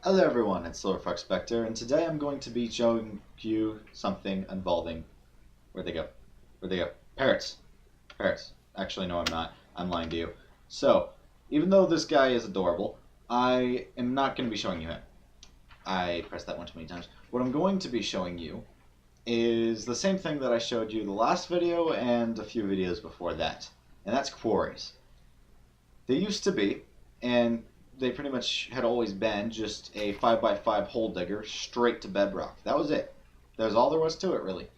Hello everyone, it's Silverfox Spectre, and today I'm going to be showing you something involving... Where'd they go? Where'd they go? Parrots! Parrots. Actually, no, I'm not. I'm lying to you. So, even though this guy is adorable, I am not going to be showing you him. I pressed that one too many times. What I'm going to be showing you is the same thing that I showed you the last video and a few videos before that, and that's quarries. They used to be, and they pretty much had always been, just a 5x5 hole digger straight to bedrock. That was it. That was all there was to it, really.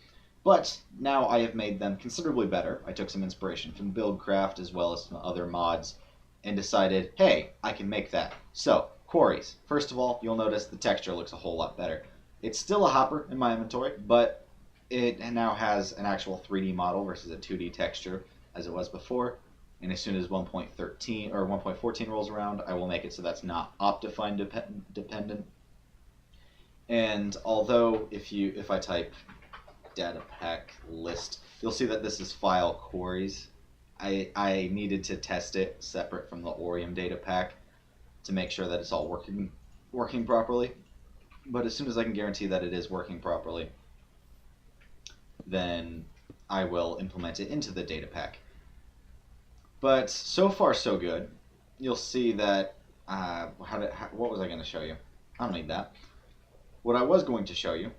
But now I have made them considerably better. I took some inspiration from Buildcraft as well as some other mods and decided, hey, I can make that. So, quarries. First of all, you'll notice the texture looks a whole lot better. It's still a hopper in my inventory, but it now has an actual 3D model versus a 2D texture as it was before. And as soon as 1.13 or 1.14 rolls around, I will make it so that's not Optifine dependent. And although if I type data pack list, you'll see that this is file quarries. I needed to test it separate from the Orium data pack to make sure that it's all working properly. But as soon as I can guarantee that it is working properly, then I will implement it into the data pack. But so far so good. You'll see that what was I going to show you? I don't need that. What I was going to show you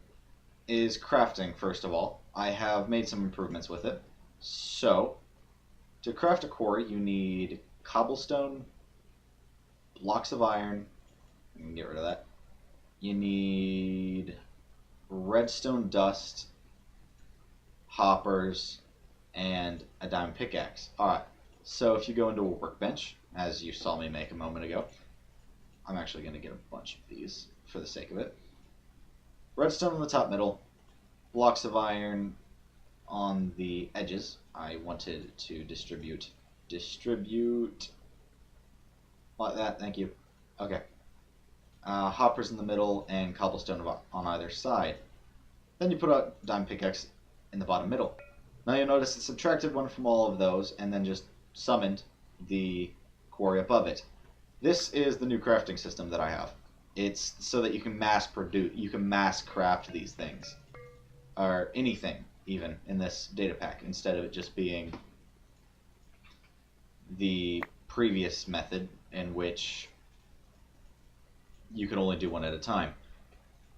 is crafting. First of all, I have made some improvements with it. So to craft a quarry, you need cobblestone, blocks of iron. You can get rid of that. You need redstone dust, hoppers, and a diamond pickaxe. Alright, so if you go into a workbench, as you saw me make a moment ago, I'm actually going to get a bunch of these for the sake of it. Redstone in the top middle, blocks of iron on the edges. I wanted to distribute like that, thank you. Okay. Hoppers in the middle and cobblestone on either side. Then you put a diamond pickaxe in the bottom middle. Now you'll notice it subtracted one from all of those and then just summoned the quarry above it. This is the new crafting system that I have. It's so that you can mass craft these things. Or anything, even, in this data pack, instead of it just being the previous method in which you could only do one at a time.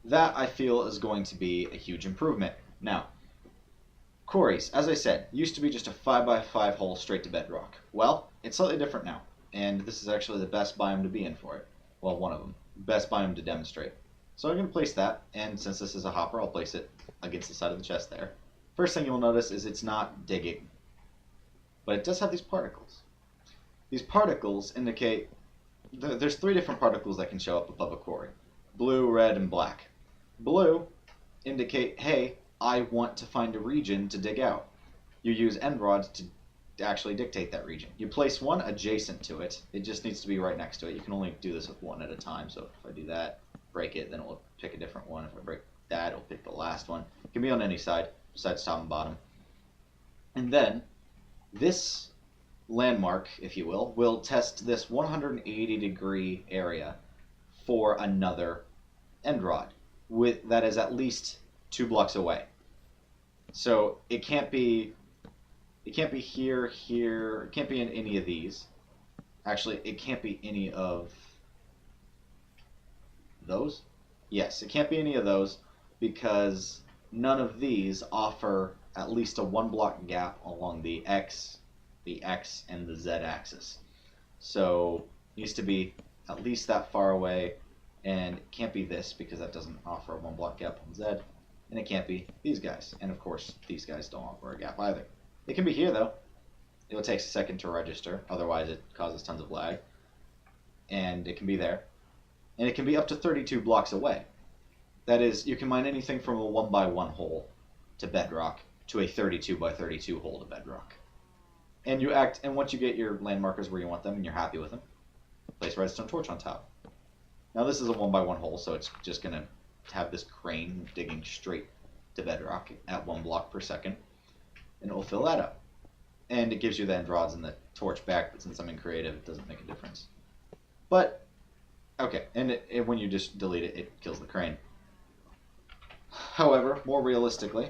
That, I feel, is going to be a huge improvement. Now, quarries, as I said, used to be just a 5x5 hole straight to bedrock. Well, it's slightly different now, and this is actually the best biome to be in for it. Well, one of them. Best biome to demonstrate. So I'm going to place that, and since this is a hopper, I'll place it against the side of the chest there. First thing you'll notice is it's not digging, but it does have these particles. These particles indicate there's 3 different particles that can show up above a quarry. Blue, red, and black. Blue indicate, hey, I want to find a region to dig out. You use end rods to actually dictate that region. You place one adjacent to it. It just needs to be right next to it. You can only do this with one at a time. So if I do that, break it, then it will pick a different one. If I break that, it'll pick the last one. It can be on any side, besides top and bottom. And then this landmark, if you will test this 180-degree area for another end rod that is at least 2 blocks away. So it can't be here, it can't be in any of these. Actually, it can't be any of those. Yes, it can't be any of those because none of these offer at least a 1 block gap along the X, and the Z axis. So it needs to be at least that far away, and it can't be this because that doesn't offer a 1 block gap on Z, and it can't be these guys, and of course these guys don't offer a gap either. It can be here though. It takes a second to register, otherwise it causes tons of lag, and it can be there, and it can be up to 32 blocks away. That is, you can mine anything from a 1x1 hole to bedrock to a 32x32 hole to bedrock. And once you get your land markers where you want them and you're happy with them, place a redstone torch on top. Now this is a 1x1 hole, so it's just going to have this crane digging straight to bedrock at 1 block per second, and it will fill that up. And it gives you the end rods and the torch back, but since I'm in creative, it doesn't make a difference. But Okay, and when you just delete it, it kills the crane. However, more realistically,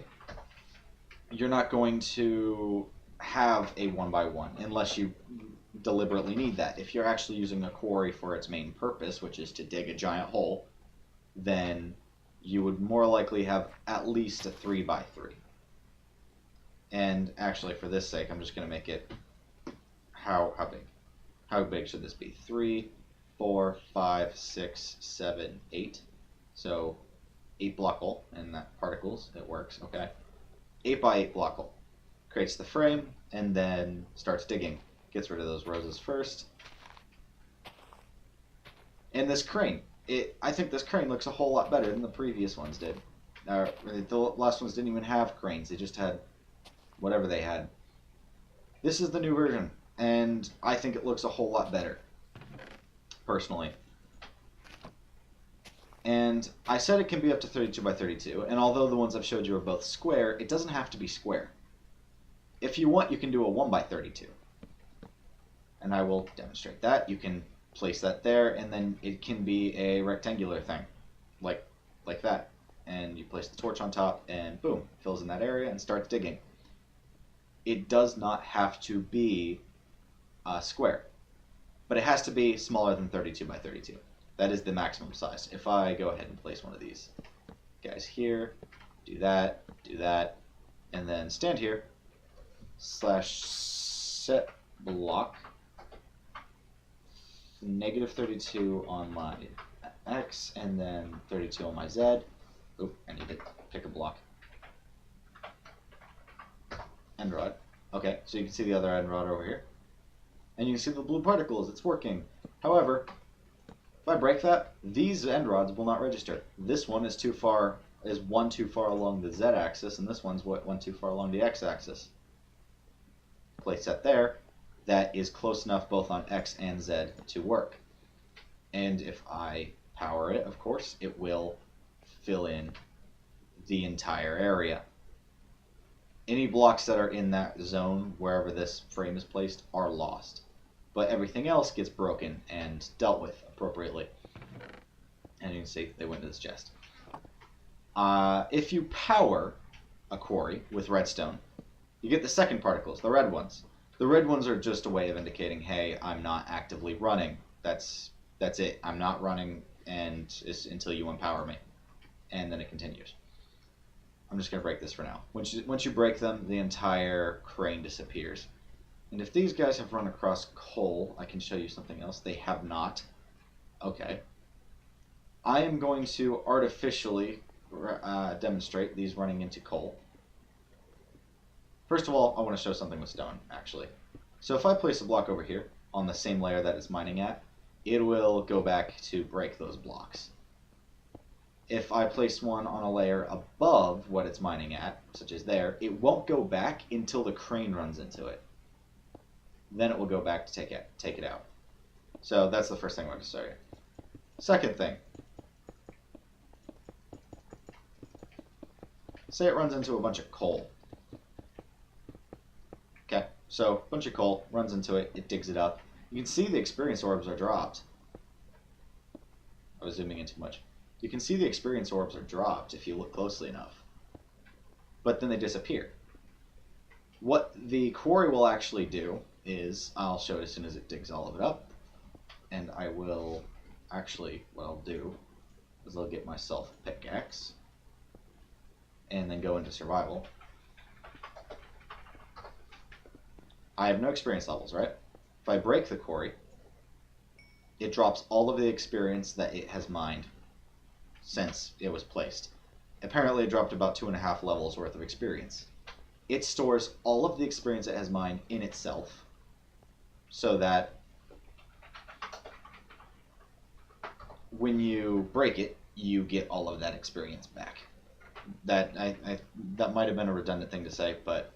you're not going to have a 1x1 unless you deliberately need that. If you're actually using a quarry for its main purpose, which is to dig a giant hole, then you would more likely have at least a 3x3. And actually, for this sake, I'm just going to make it how big? How big should this be? 3, 4, 5, 6, 7, 8. So 8 block hole, and that particles, it works. Okay. 8x8 block hole. Creates the frame, and then starts digging. Gets rid of those roses first. And this crane. I think this crane looks a whole lot better than the previous ones did. The last ones didn't even have cranes. They just had whatever they had. This is the new version, and I think it looks a whole lot better, personally. And I said it can be up to 32 by 32, and although the ones I've showed you are both square, it doesn't have to be square. If you want, you can do a 1 by 32. And I will demonstrate that. You can place that there, and then it can be a rectangular thing, like that. And you place the torch on top, and boom, fills in that area and starts digging. It does not have to be square, but it has to be smaller than 32 by 32. That is the maximum size. If I go ahead and place one of these guys here, do that, and then stand here, /set block, -32 on my X, and then 32 on my Z. Oop, I need to pick a block. End rod. Okay, so you can see the other end rod over here. And you can see the blue particles, it's working. However, if I break that, these end rods will not register. This one is one too far along the Z axis, and this one's one too far along the X axis. Place that there. That is close enough both on X and Z to work. And if I power it, of course, it will fill in the entire area. Any blocks that are in that zone, wherever this frame is placed, are lost. But everything else gets broken and dealt with appropriately. And you can see they went to this chest. If you power a quarry with redstone, you get the second particles, the red ones. The red ones are just a way of indicating, hey, I'm not actively running. That's it. I'm not running and it's until you empower me. And then it continues. I'm just going to break this for now. Once you break them, the entire crane disappears. And if these guys have run across coal, I can show you something else. They have not. Okay. I am going to artificially demonstrate these running into coal. First of all, I want to show something with stone, actually. So if I place a block over here on the same layer that it's mining at, it will go back to break those blocks. If I place one on a layer above what it's mining at, such as there, it won't go back until the crane runs into it. Then it will go back to take it out. So that's the first thing I want to show you. Second thing. Say it runs into a bunch of coal. Okay, so a bunch of coal runs into it, it digs it up. You can see the experience orbs are dropped. I was zooming in too much. You can see the experience orbs are dropped if you look closely enough. But then they disappear. What the quarry will actually do is, I'll show it as soon as it digs all of it up, and I will actually, what I'll do is I'll get myself a pickaxe, and then go into survival. I have no experience levels, right? If I break the quarry, it drops all of the experience that it has mined since it was placed. Apparently it dropped about 2.5 levels worth of experience. It stores all of the experience it has mined in itself, so that when you break it, you get all of that experience back. That might have been a redundant thing to say, but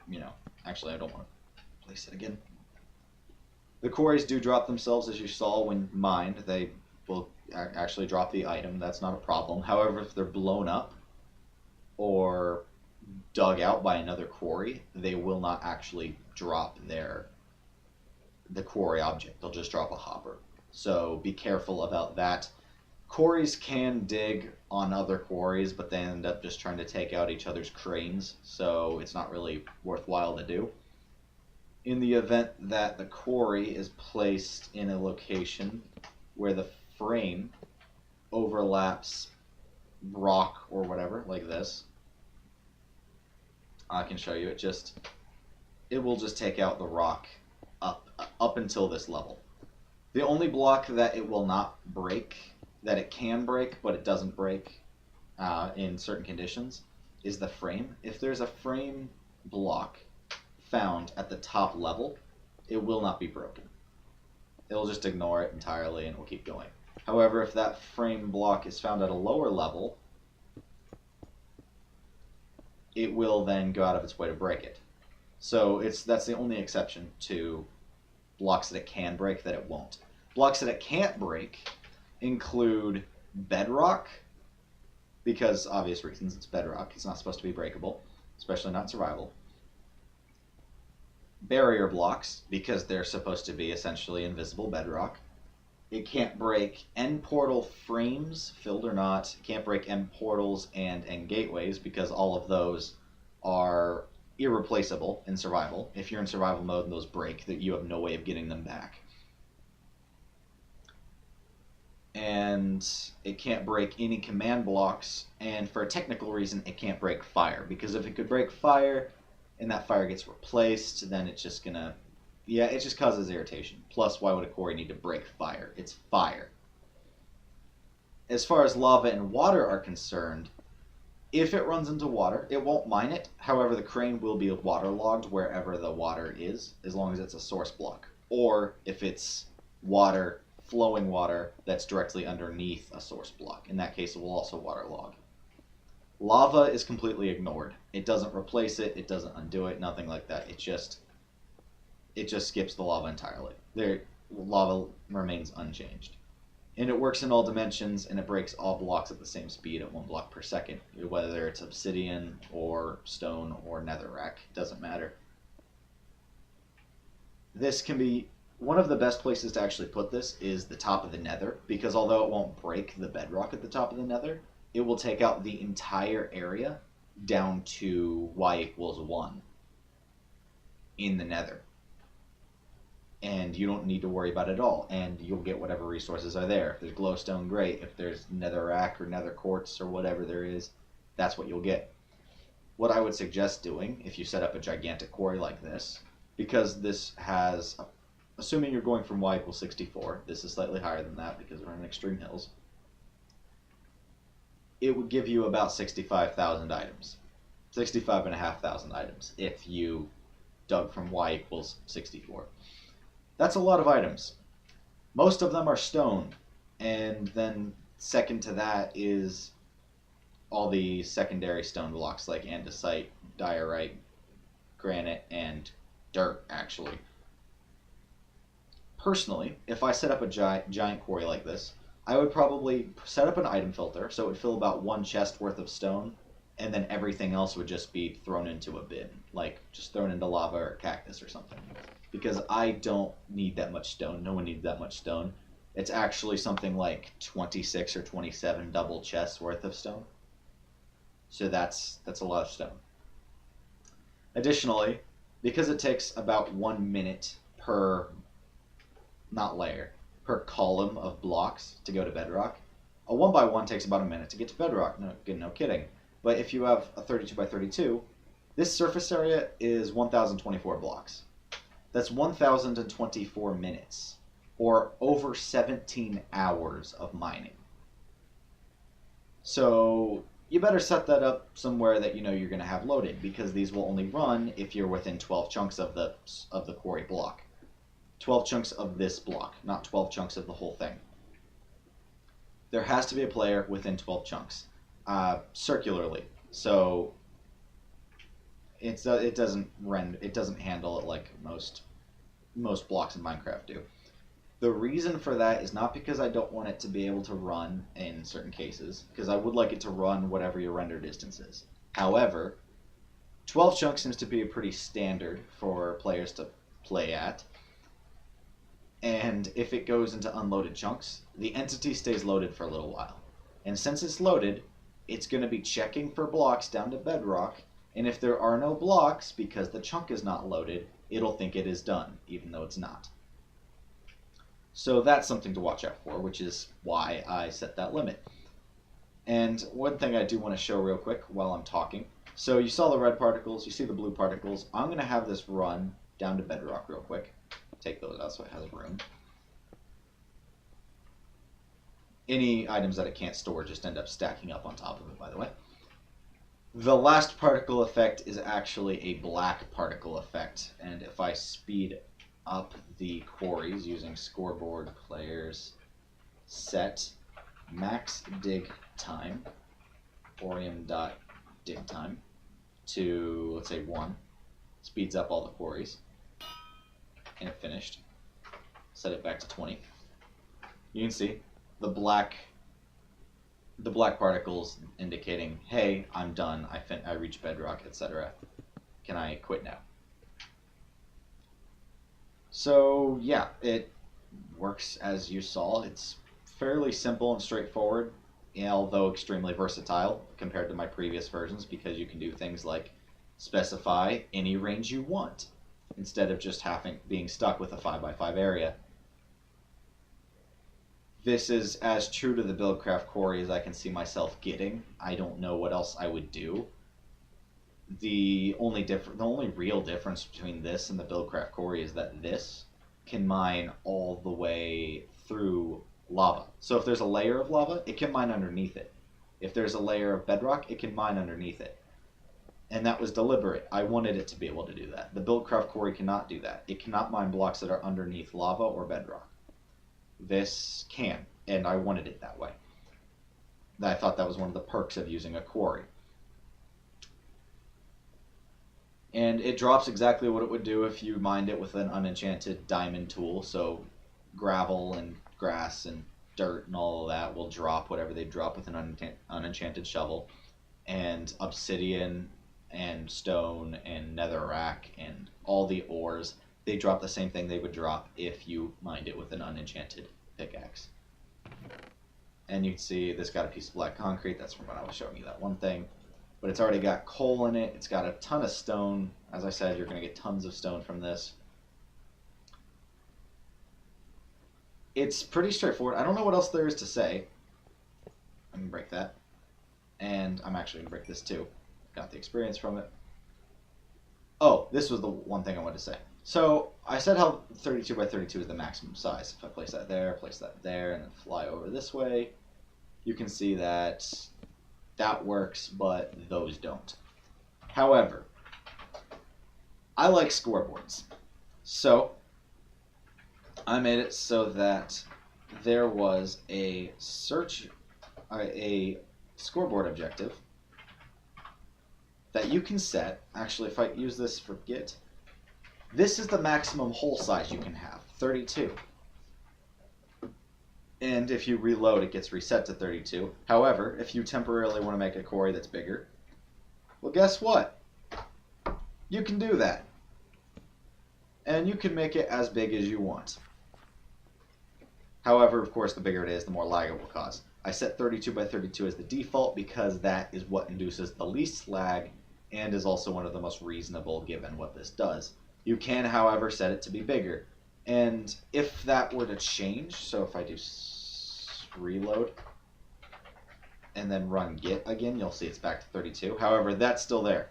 you know, actually I don't want to place it again. The quarries do drop themselves, as you saw when mined. They will actually drop the item. That's not a problem. However, if they're blown up or dug out by another quarry, they will not actually drop the quarry object. They'll just drop a hopper. so be careful about that. Quarries can dig on other quarries, but they end up just trying to take out each other's cranes, so it's not really worthwhile to do. In the event that the quarry is placed in a location where the frame overlaps rock or whatever, like this, I can show you. It will just take out the rock up until this level. The only block that it will not break, that it can break but it doesn't break in certain conditions, is the frame. If there's a frame block found at the top level, it will not be broken. It'll just ignore it entirely and it will keep going. However, if that frame block is found at a lower level, it will then go out of its way to break it. So that's the only exception to blocks that it can break that it won't. Blocks that it can't break include bedrock, because obvious reasons it's bedrock. It's not supposed to be breakable, especially not survival. Barrier blocks, because they're supposed to be essentially invisible bedrock. It can't break end portal frames, filled or not. It can't break end portals and end gateways, because all of those are irreplaceable in survival. If you're in survival mode and those break, that you have no way of getting them back. And it can't break any command blocks, and for a technical reason, it can't break fire, because if it could break fire and that fire gets replaced, then it's just gonna, it just causes irritation. Plus, why would a quarry need to break fire? It's fire. As far as lava and water are concerned, if it runs into water, it won't mine it. However, the crane will be waterlogged wherever the water is, as long as it's a source block. Or if it's water, flowing water, that's directly underneath a source block. In that case, it will also waterlog. Lava is completely ignored. It doesn't replace it, it doesn't undo it, nothing like that. It just skips the lava entirely. Lava remains unchanged. And it works in all dimensions, and it breaks all blocks at the same speed at 1 block per second. Whether it's obsidian, or stone, or netherrack, doesn't matter. This can be, one of the best places to actually put this is the top of the nether, because although it won't break the bedrock at the top of the nether, it will take out the entire area down to y=1 in the nether. And you don't need to worry about it at all, and you'll get whatever resources are there. If there's glowstone, great. If there's netherrack or nether quartz or whatever there is, that's what you'll get. What I would suggest doing, if you set up a gigantic quarry like this, because this has, assuming you're going from y=64, this is slightly higher than that because we're in extreme hills, it would give you about 65,000 items. 65,500 items if you dug from y=64. That's a lot of items. Most of them are stone, and then second to that is all the secondary stone blocks like andesite, diorite, granite, and dirt, actually. Personally, if I set up a giant quarry like this, I would probably set up an item filter, so it would fill about 1 chest worth of stone, and then everything else would just be thrown into a bin, like just thrown into lava or cactus or something. Because I don't need that much stone. No one needs that much stone. It's actually something like 26 or 27 double chests worth of stone. So that's a lot of stone. Additionally, because it takes about 1 minute per, not layer, per column of blocks to go to bedrock, a 1x1 takes about a minute to get to bedrock. No kidding. But if you have a 32x32, this surface area is 1,024 blocks. That's 1,024 minutes, or over 17 hours of mining. So you better set that up somewhere that you know you're going to have loaded, because these will only run if you're within 12 chunks of the quarry block. 12 chunks of this block, not 12 chunks of the whole thing. There has to be a player within 12 chunks, circularly. So it doesn't handle it like most blocks in Minecraft do. The reason for that is not because I don't want it to be able to run in certain cases, because I would like it to run whatever your render distance is. However, 12 chunks seems to be a pretty standard for players to play at, and and if it goes into unloaded chunks, the entity stays loaded for a little while. And since it's loaded, it's going to be checking for blocks down to bedrock, and if there are no blocks because the chunk is not loaded, it'll think it is done, even though it's not. So that's something to watch out for, which is why I set that limit. And one thing I do want to show real quick while I'm talking. So you saw the red particles, you see the blue particles. I'm going to have this run down to bedrock real quick. Take those out so it has room. Any items that it can't store just end up stacking up on top of it, by the way. The last particle effect is actually a black particle effect, and if I speed up the quarries using scoreboard players set max dig time, orium.dig time, to, let's say, 1, speeds up all the quarries, and it finished. Set it back to 20. You can see the black particles indicating, hey, I'm done, I reached bedrock, etc. Can I quit now? So yeah, it works as you saw. It's fairly simple and straightforward, although extremely versatile compared to my previous versions, because you can do things like specify any range you want instead of just being stuck with a 5x5 area. This is as true to the Buildcraft Quarry as I can see myself getting. I don't know what else I would do. The only real difference between this and the Buildcraft Quarry is that this can mine all the way through lava. So if there's a layer of lava, it can mine underneath it. If there's a layer of bedrock, it can mine underneath it. And that was deliberate. I wanted it to be able to do that. The Buildcraft Quarry cannot do that. It cannot mine blocks that are underneath lava or bedrock. This can, and I wanted it that way. I thought that was one of the perks of using a quarry. And it drops exactly what it would do if you mined it with an unenchanted diamond tool. So gravel and grass and dirt and all of that will drop whatever they drop with an unenchanted shovel. And obsidian and stone and netherrack and all the ores, they drop the same thing they would drop if you mined it with an unenchanted pickaxe. And you can see this got a piece of black concrete. That's from when I was showing you that one thing. But it's already got coal in it. It's got a ton of stone. As I said, you're going to get tons of stone from this. It's pretty straightforward. I don't know what else there is to say. I'm going to break that. And I'm actually going to break this too. Got the experience from it. Oh, this was the one thing I wanted to say. So I said how 32 by 32 is the maximum size. If I place that there, and then fly over this way, you can see that that works, but those don't. However, I like scoreboards. So I made it so that there was a scoreboard objective that you can set. Actually, if I use this for Git, this is the maximum hole size you can have, 32. And if you reload, it gets reset to 32. However, if you temporarily want to make a quarry that's bigger, well, guess what? You can do that. And you can make it as big as you want. However, of course, the bigger it is, the more lag it will cause. I set 32 by 32 as the default because that is what induces the least lag and is also one of the most reasonable given what this does. You can, however, set it to be bigger. And if that were to change, so if I do reload and then run Git again, you'll see it's back to 32. However, that's still there.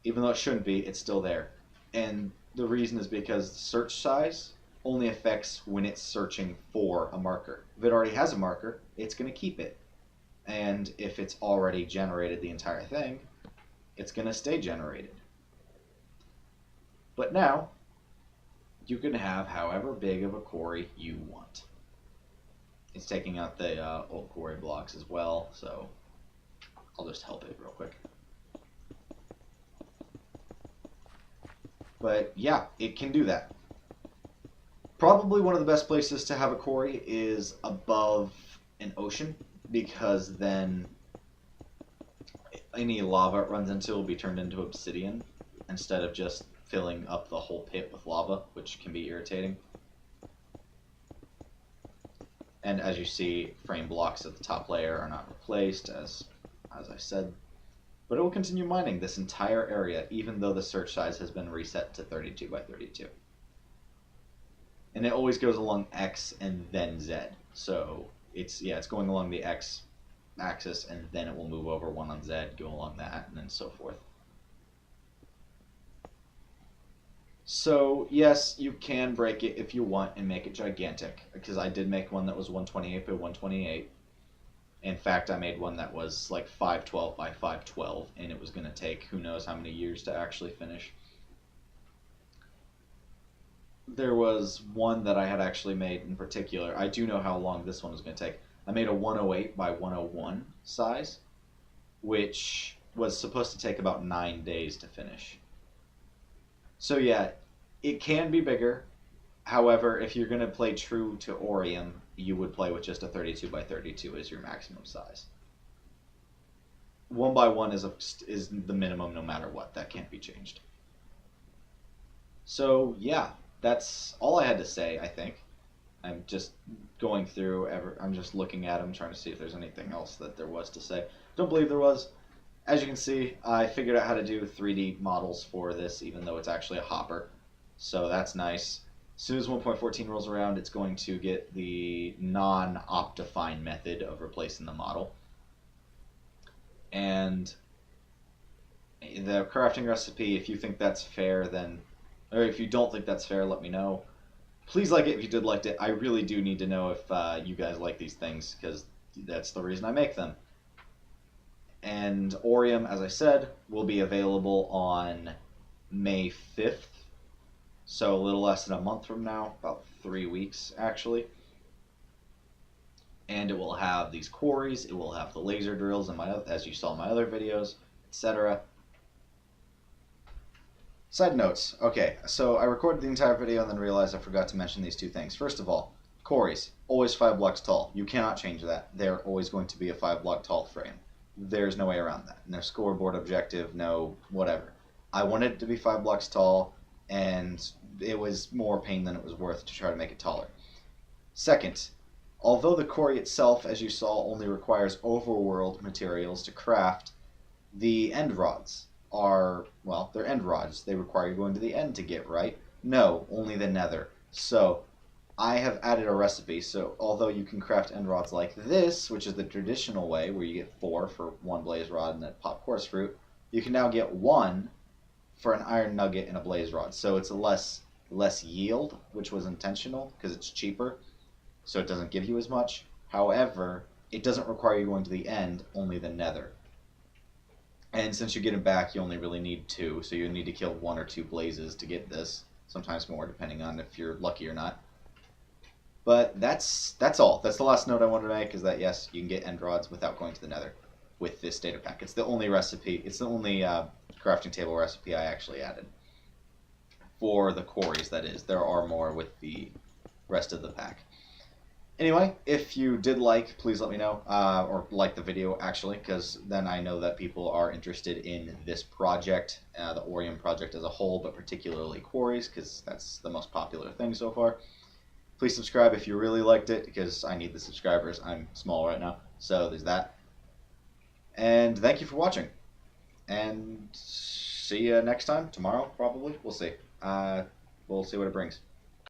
Even though it shouldn't be, it's still there. And the reason is because the search size only affects when it's searching for a marker. If it already has a marker, it's going to keep it. And if it's already generated the entire thing, it's going to stay generated. But now, you can have however big of a quarry you want. It's taking out the old quarry blocks as well, so I'll just help it real quick. But yeah, it can do that. Probably one of the best places to have a quarry is above an ocean, because then any lava it runs into will be turned into obsidian instead of just filling up the whole pit with lava, which can be irritating. And as you see, frame blocks at the top layer are not replaced, as I said. But it will continue mining this entire area, even though the search size has been reset to 32 by 32. And it always goes along X and then Z. So it's going along the X axis, and then it will move over one on Z, go along that, and then so forth. So yes, you can break it if you want and make it gigantic, because I did make one that was 128 by 128. In fact, I made one that was like 512 by 512, and it was going to take who knows how many years to actually finish. There was one that I had actually made in particular. I do know how long this one was going to take. I made a 108 by 101 size, which was supposed to take about 9 days to finish. So yeah, it can be bigger. However, if you're going to play true to Orium, you would play with just a 32 by 32 as your maximum size. 1 by 1 is the minimum no matter what. That can't be changed. So yeah, that's all I had to say, I think. I'm just going through, I'm just looking at them, trying to see if there's anything else that there was to say. Don't believe there was. As you can see, I figured out how to do 3D models for this, even though it's actually a hopper. So that's nice. As soon as 1.14 rolls around, it's going to get the non-Optifine method of replacing the model. And the crafting recipe, if you think that's fair, then, or if you don't think that's fair, let me know. Please like it if you did like it. I really do need to know if you guys like these things, because that's the reason I make them. And Orium, as I said, will be available on May 5th. So a little less than a month from now, about 3 weeks actually. And it will have these quarries, it will have the laser drills, and as you saw in my other videos, etc. Side notes. Okay, so I recorded the entire video and then realized I forgot to mention these two things. First of all, quarries, always 5 blocks tall. You cannot change that. They're always going to be a 5 block tall frame. There's no way around that. No scoreboard objective, no whatever. I wanted it to be 5 blocks tall, and it was more pain than it was worth to try to make it taller. Second, although the quarry itself, as you saw, only requires overworld materials to craft, the end rods are, well, they're end rods. They require you going to the end to get, right? No, only the nether. So I have added a recipe, so although you can craft end rods like this, which is the traditional way, where you get 4 for 1 blaze rod and a pop chorus fruit, you can now get 1 for an iron nugget and a blaze rod. So it's a less yield, which was intentional, because it's cheaper, so it doesn't give you as much. However, it doesn't require you going to the end, only the nether. And since you get it back, you only really need 2, so you need to kill 1 or 2 blazes to get this, sometimes more, depending on if you're lucky or not. But that's all. That's the last note I wanted to make, is that yes, you can get end rods without going to the nether with this data pack. It's the only recipe, it's the only crafting table recipe I actually added. For the quarries, that is. There are more with the rest of the pack. Anyway, if you did like, please let me know, or like the video actually, because then I know that people are interested in this project, the Orium project as a whole, but particularly quarries, because that's the most popular thing so far. Please subscribe if you really liked it, because I need the subscribers. I'm small right now, so there's that. And thank you for watching. And see you next time, tomorrow probably. We'll see. We'll see what it brings.